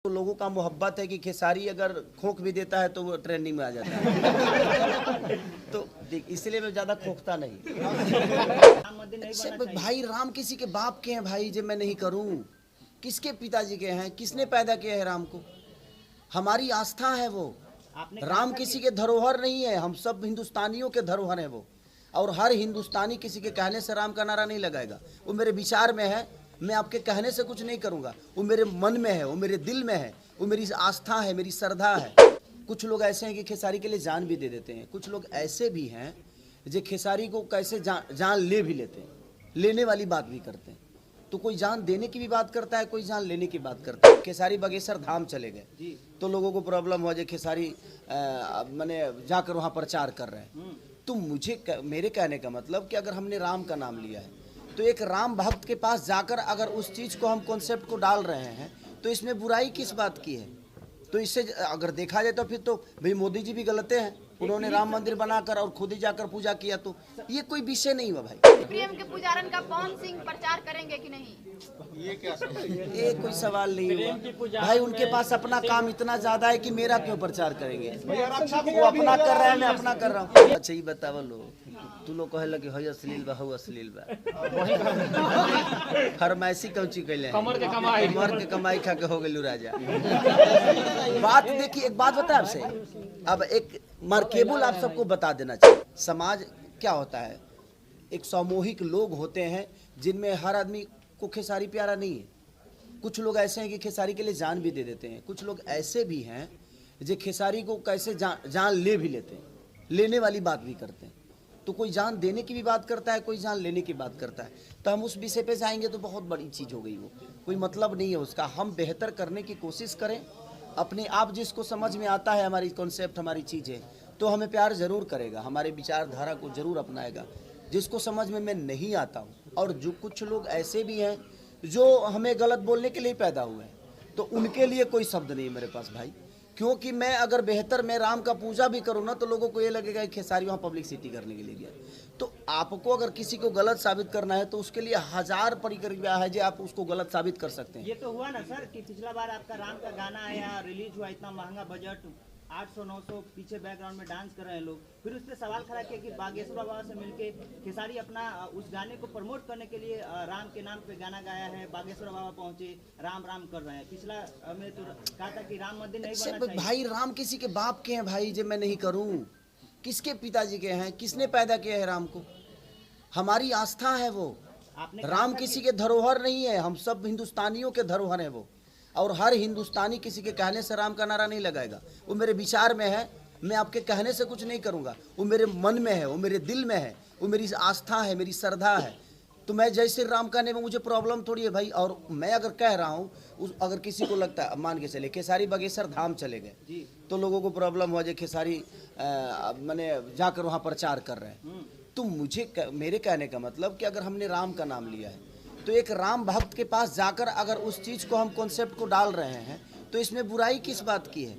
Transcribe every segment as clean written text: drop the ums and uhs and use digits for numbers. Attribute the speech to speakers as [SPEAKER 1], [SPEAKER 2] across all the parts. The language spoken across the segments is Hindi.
[SPEAKER 1] तो लोगों का मोहब्बत है कि खेसारी अगर खोंक भी देता है तो वो ट्रेंडिंग में आ जाता है। तो इसलिए मैं ज़्यादा खोखता नहीं। भाई राम किसी के बाप के हैं भाई, जब मैं नहीं करूं किसके पिताजी के हैं? किसने पैदा किया है राम को? हमारी आस्था है वो। राम किसी के धरोहर नहीं है, हम सब हिंदुस्तानियों के धरोहर है वो। और हर हिंदुस्तानी किसी के कहने से राम का नारा नहीं लगाएगा। वो मेरे विचार में है, मैं आपके कहने से कुछ नहीं करूँगा। वो मेरे मन में है, वो मेरे दिल में है, वो मेरी आस्था है, मेरी श्रद्धा है। कुछ लोग ऐसे हैं कि खेसारी के लिए जान भी दे देते हैं। कुछ लोग ऐसे भी हैं जो खेसारी को कैसे जान ले भी लेते हैं, लेने वाली बात भी करते हैं। तो कोई जान देने की भी बात करता है, कोई जान लेने की बात करता है। खेसारी बागेश्वर धाम चले गए तो लोगों को प्रॉब्लम हो जाए, खेसारी मैंने जाकर वहाँ प्रचार कर रहे हैं। तो मेरे कहने का मतलब कि अगर हमने राम का नाम लिया है तो एक राम भक्त के पास जाकर अगर उस चीज़ को हम कॉन्सेप्ट को डाल रहे हैं तो इसमें बुराई किस बात की है? तो इससे अगर देखा जाए तो फिर तो भाई मोदी जी भी गलत हैं, उन्होंने राम मंदिर बनाकर और खुद ही जाकर पूजा किया। तो ये कोई विषय नहीं हुआ भाई।
[SPEAKER 2] प्रेम के पुजारन का पवन सिंह प्रचार करेंगे कि नहीं?
[SPEAKER 1] ये कोई सवाल नहीं हुआ भाई। उनके पास अपना काम इतना ज्यादा है कि मेरा क्यों प्रचार करेंगे? वो अपना कर रहा है, मैं अपना कर रहा हूँ। अच्छा ये बताओ लो, तू लोग कहे लगे हई अश्लील बा, हऊ अश्लील बा। फरमाइशी कौची कैले कमर के कमाई खा के हो गए राजा। बात देखिए, एक बात बता आपसे, अब एक मार्केबल आप सबको बता देना चाहिए। समाज क्या होता है? एक सामूहिक लोग होते हैं जिनमें हर आदमी को खेसारी प्यारा नहीं है। कुछ लोग ऐसे हैं कि खेसारी के लिए जान भी दे देते हैं। कुछ लोग ऐसे भी हैं जो खेसारी को कैसे जान ले भी लेते हैं, लेने वाली बात भी करते हैं। तो कोई जान देने की भी बात करता है, कोई जान लेने की बात करता है। तो हम उस विषय पे जाएंगे तो बहुत बड़ी चीज़ हो गई, वो कोई मतलब नहीं है उसका। हम बेहतर करने की कोशिश करें अपने आप। जिसको समझ में आता है हमारी कॉन्सेप्ट, हमारी चीज़ें, तो हमें प्यार ज़रूर करेगा, हमारे विचारधारा को ज़रूर अपनाएगा। जिसको समझ में मैं नहीं आता हूँ, और जो कुछ लोग ऐसे भी हैं जो हमें गलत बोलने के लिए पैदा हुए हैं, तो उनके लिए कोई शब्द नहीं मेरे पास भाई। क्योंकि मैं अगर बेहतर मैं राम का पूजा भी करूँ ना तो लोगों को ये लगेगा कि खेसारी वहाँ पब्लिसिटी करने के लिए गया। तो आपको अगर किसी को गलत साबित करना है तो उसके लिए हजार प्रक्रिया है जो आप उसको गलत साबित कर सकते हैं।
[SPEAKER 3] ये तो हुआ ना सर कि पिछला बार आपका राम का गाना आया, रिलीज हुआ, इतना महंगा बजट, 800-900 पीछे बैकग्राउंड में डांस कर रहे हैं लोग। फिर उस पर सवाल खड़ा किया कि बागेश्वर बाबा से मिलके खेसारी अपना उस गाने को प्रमोट करने के लिए राम के नाम पे गाना गाया है। बागेश्वर बाबा पहुंचे, राम राम कर रहे हैं। पिछला में तो कहा था कि राम मंदिर नहीं बनना चाहिए।
[SPEAKER 1] भाई राम किसी के बाप के हैं भाई, जब मैं नहीं करूं किसके पिताजी के हैं? किसने पैदा किया है राम को? हमारी आस्था है वो। राम किसी के धरोहर नहीं है, हम सब हिंदुस्तानियों के धरोहर है वो। और हर हिंदुस्तानी किसी के कहने से राम का नारा नहीं लगाएगा। वो मेरे विचार में है, मैं आपके कहने से कुछ नहीं करूँगा। वो मेरे मन में है, वो मेरे दिल में है, वो मेरी आस्था है, मेरी श्रद्धा है। तो मैं जय श्री राम कहने में मुझे प्रॉब्लम थोड़ी है भाई। और मैं अगर कह रहा हूँ, अगर किसी को लगता है, मान के चले खेसारी बागेश्वर धाम चले गए तो लोगों को प्रॉब्लम हो जाए, खेसारी मैंने जाकर वहाँ प्रचार कर रहे हैं। तो मेरे कहने का मतलब कि अगर हमने राम का नाम लिया है तो एक राम भक्त के पास जाकर अगर उस चीज़ को हम कॉन्सेप्ट को डाल रहे हैं तो इसमें बुराई किस बात की है?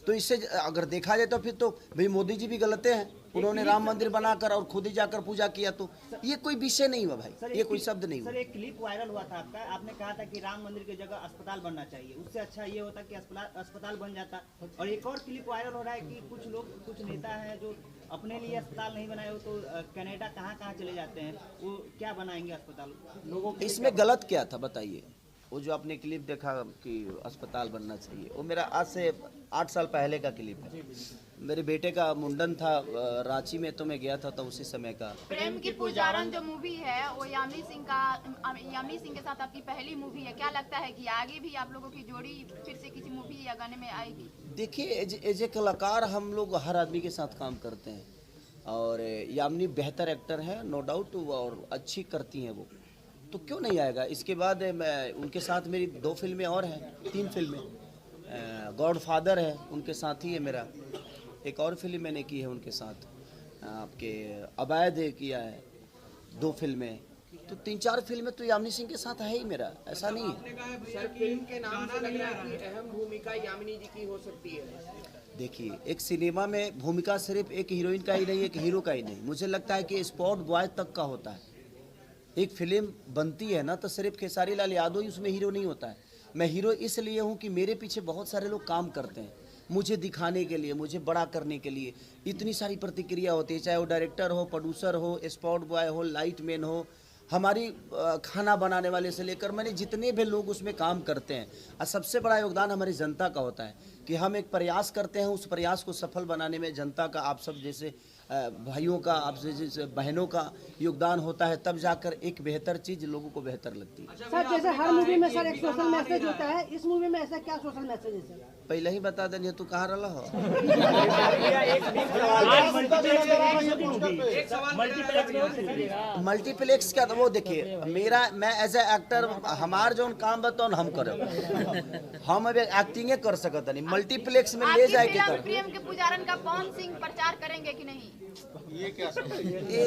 [SPEAKER 1] तो इससे अगर देखा जाए तो फिर तो भाई मोदी जी भी गलत हैं, उन्होंने राम मंदिर बनाकर और खुद ही जाकर पूजा किया। तो ये कोई विषय नहीं हुआ भाई, ये कोई शब्द नहीं हुआ।
[SPEAKER 3] सर एक क्लिप वायरल हुआ था आपका, आपने कहा था कि राम मंदिर की जगह अस्पताल बनना चाहिए। उससे अच्छा ये होता कि अस्पताल बन जाता। और एक और क्लिप वायरल हो रहा है कि कुछ लोग, कुछ नेता हैं जो अपने लिए अस्पताल नहीं बनाए हो तो कनाडा कहाँ चले जाते हैं, वो क्या बनाएंगे अस्पताल लोगों को?
[SPEAKER 1] इसमें गलत क्या था बताइए? वो जो आपने क्लिप देखा कि अस्पताल बनना चाहिए, वो मेरा आज से 8 साल पहले का क्लिप है। मेरे बेटे का मुंडन था रांची में, तो मैं गया था तो उसी समय का।
[SPEAKER 2] प्रेम की पुजारन जो मूवी है वो यामिनी सिंह के साथ आपकी पहली मूवी है। क्या लगता है कि आगे भी आप लोगों की जोड़ी फिर से किसी मूवी या गाने में आएगी? देखिए, एज ए कलाकार हम लोग हर आदमी के साथ काम करते हैं, और यामिनी बेहतर एक्टर है नो डाउट, और अच्छी करती हैं वो, तो क्यों नहीं आएगा। इसके बाद मैं उनके साथ मेरी 2 फिल्में और हैं, 3 फिल्में। गॉडफादर है उनके साथ ही है मेरा, एक और फिल्म मैंने की है उनके साथ, आपके अवैध किया है 2 फिल्में। तो 3-4 फिल्में तो यामिनी सिंह के साथ है ही मेरा, ऐसा नहीं है।
[SPEAKER 4] सर फिल्म के नाम से लग रहा है कि अहम भूमिका यामिनी जी की हो सकती है।
[SPEAKER 1] देखिए, एक सिनेमा में भूमिका सिर्फ एक हीरोइन का ही नहीं, एक हीरो का ही नहीं, मुझे लगता है कि स्पॉट बॉय तक का होता है। एक फिल्म बनती है ना तो सिर्फ खेसारी लाल यादव ही उसमें हीरो नहीं होता है, मैं हीरो इसलिए हूँ कि मेरे पीछे बहुत सारे लोग काम करते हैं, मुझे दिखाने के लिए, मुझे बड़ा करने के लिए। इतनी सारी प्रतिक्रिया होती है, चाहे वो डायरेक्टर हो, प्रोड्यूसर हो, स्पॉट बॉय हो, लाइट मैन हो, हमारी खाना बनाने वाले से लेकर मैंने जितने भी लोग उसमें काम करते हैं। और सबसे बड़ा योगदान हमारी जनता का होता है कि हम एक प्रयास करते हैं, उस प्रयास को सफल बनाने में जनता का, आप सब जैसे भाइयों का, आप जैसे बहनों का योगदान होता है, तब जाकर एक बेहतर चीज़ लोगों को बेहतर लगती है।
[SPEAKER 5] सर जैसे हर मूवी में सर एक सोशल मैसेज होता है, इस मूवी में ऐसा क्या सोशल मैसेज है सर?
[SPEAKER 1] पहले ही बता देनी, तू कहाँ रहा हो? मल्टीप्लेक्स क्या था वो देखिए, मैं एज ए एक्टर हमार जो काम बताओ हम करे, हम अभी एक्टिंग कर सकते नहीं, मल्टीप्लेक्स में ले जाए के
[SPEAKER 2] प्रेम के पुजारन का पवन सिंह प्रचार करेंगे कि नहीं?
[SPEAKER 1] ये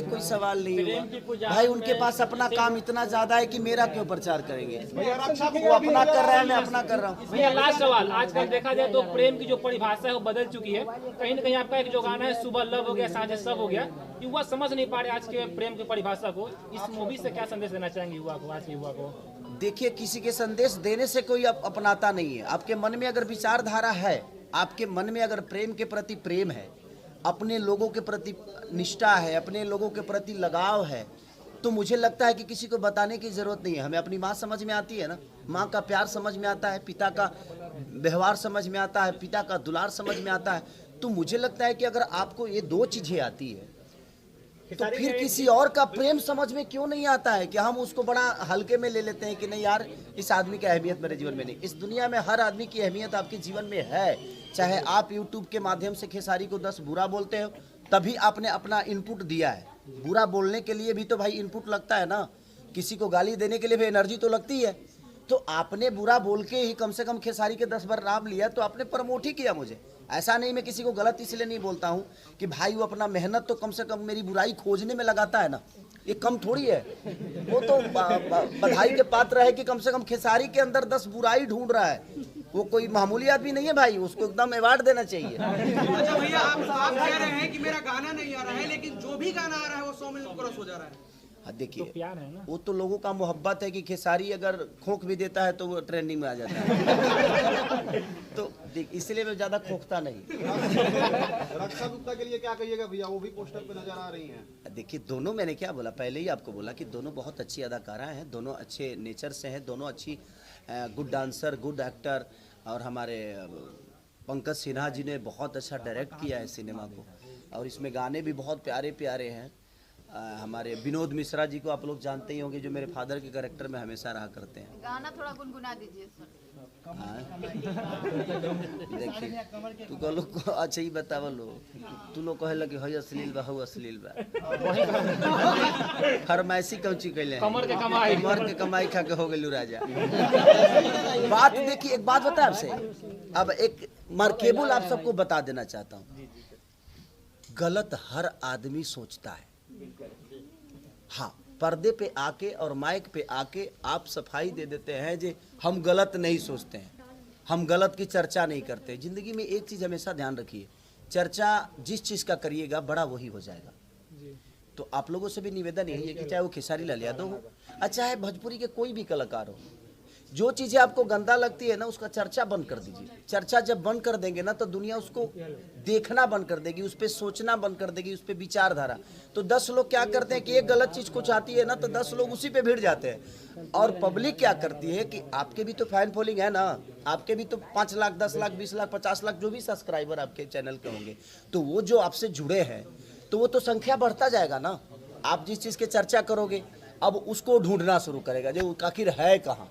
[SPEAKER 1] कोई सवाल नहीं हुआ भाई, उनके पास अपना काम इतना ज्यादा है कि मेरा क्यों प्रचार करेंगे? वो अपना कर रहा है, मैं अपना कर रहा हूँ।
[SPEAKER 6] भैया लास्ट सवाल, आजकल देखा जाए तो प्रेम की जो परिभाषा है वो बदल चुकी है। कहीं न कहीं आपका एक जो गाना है सुबह लव हो गया सांझे सब हो गया, युवा समझ नहीं पा रहे आज के प्रेम की परिभाषा को। इस मूवी से क्या संदेश देना चाहेंगे युवा को, आज के युवा को?
[SPEAKER 1] देखिए, किसी के संदेश देने से कोई अपनाता नहीं है। आपके मन में अगर विचारधारा है, आपके मन में अगर प्रेम के प्रति प्रेम है, अपने लोगों के प्रति निष्ठा है, अपने लोगों के प्रति लगाव है, तो मुझे लगता है कि किसी को बताने की ज़रूरत नहीं है। हमें अपनी माँ समझ में आती है ना, माँ का प्यार समझ में आता है, पिता का व्यवहार समझ में आता है, पिता का दुलार समझ में आता है। तो मुझे लगता है कि अगर आपको ये दो चीज़ें आती है तो फिर किसी और का प्रेम समझ में क्यों नहीं आता है कि हम उसको बड़ा हल्के में ले लेते हैं कि नहीं यार, इस आदमी की अहमियत मेरे जीवन में नहीं। इस दुनिया में हर आदमी की अहमियत आपके जीवन में है। चाहे आप यूट्यूब के माध्यम से खेसारी को 10 बुरा बोलते हो, तभी आपने अपना इनपुट दिया है। बुरा बोलने के लिए भी तो भाई इनपुट लगता है ना, किसी को गाली देने के लिए भी एनर्जी तो लगती है। तो आपने बुरा बोल के ही कम से कम खेसारी के 10 बार नाम लिया, तो आपने प्रमोट ही किया मुझे। ऐसा नहीं, मैं किसी को गलत इसलिए नहीं बोलता हूँ कि भाई वो अपना मेहनत तो कम से कम मेरी बुराई खोजने में लगाता है ना, ये कम थोड़ी है। वो तो बधाई के पात्र है कि कम से कम खेसारी के अंदर 10 बुराई ढूंढ रहा है। वो कोई मामूली आदमी नहीं है भाई, उसको एकदम अवार्ड देना चाहिए।
[SPEAKER 4] अच्छा भैया, आप कह रहे हैं कि मेरा गाना नहीं आ रहा है, लेकिन जो भी गाना आ रहा है वो 100 मिलियन क्रॉस हो जा रहा है।
[SPEAKER 1] देखिए
[SPEAKER 6] तो प्यार है ना,
[SPEAKER 1] वो तो लोगों का मोहब्बत है कि खेसारी अगर खोख भी देता है तो वो ट्रेंडिंग में आ जाता है। तो देख, इसलिए मैं ज्यादा खोखता नहीं।
[SPEAKER 7] रक्षा गुप्ता के लिए क्या कहिएगा भैया, वो भी पोस्टर पे नजर आ रही हैं।
[SPEAKER 1] देखिए, दोनों, मैंने क्या बोला, पहले ही आपको बोला कि दोनों बहुत अच्छी अदाकारा हैं, दोनों अच्छे नेचर से हैं, दोनों अच्छी गुड डांसर, गुड एक्टर। और हमारे पंकज सिन्हा जी ने बहुत अच्छा डायरेक्ट किया है सिनेमा को, और इसमें गाने भी बहुत प्यारे प्यारे हैं। हमारे विनोद मिश्रा जी को आप लोग जानते ही होंगे, जो मेरे फादर के कैरेक्टर में हमेशा रहा करते हैं।
[SPEAKER 2] गाना थोड़ा गुनगुना दीजिए सर।
[SPEAKER 1] देखिए, तू को लोग अच्छा ही बतावल लो, तू लोग कहे लगे हई अश्लील बा, हऊ अश्लील बा। फरमाइशी कौची कैले,
[SPEAKER 6] कमर के
[SPEAKER 1] कमाई खा के हो गेलू राजा। बात देखिए, एक बात बता आपसे, अब एक मार्केबल आप सबको बता देना चाहता हूँ। गलत हर आदमी सोचता है। हाँ, पर्दे पे आके और माइक पे आके आप सफाई दे देते हैं जे हम गलत नहीं सोचते हैं, हम गलत की चर्चा नहीं करते। जिंदगी में एक चीज़ हमेशा ध्यान रखिए, चर्चा जिस चीज़ का करिएगा बड़ा वही हो जाएगा। तो आप लोगों से भी निवेदन यही है कि चाहे वो खेसारी लाल यादव हो, चाहे भोजपुरी के कोई भी कलाकार हो, जो चीज़ें आपको गंदा लगती है ना, उसका चर्चा बंद कर दीजिए। चर्चा जब बंद कर देंगे ना, तो दुनिया उसको देखना बंद कर देगी, उस पर सोचना बंद कर देगी, उस पर विचारधारा। तो 10 लोग क्या करते हैं कि एक गलत चीज़ कुछ आती है ना, तो 10 लोग उसी पे भिड़ जाते हैं। और पब्लिक क्या करती है कि आपके भी तो फैन फॉलोइंग है ना, आपके भी तो 5 लाख, 10 लाख, 20 लाख, 50 लाख जो भी सब्सक्राइबर आपके चैनल के होंगे, तो वो जो आपसे जुड़े हैं, तो वो तो संख्या बढ़ता जाएगा ना। आप जिस चीज़ की चर्चा करोगे, अब उसको ढूंढना शुरू करेगा जो आखिर है कहाँ।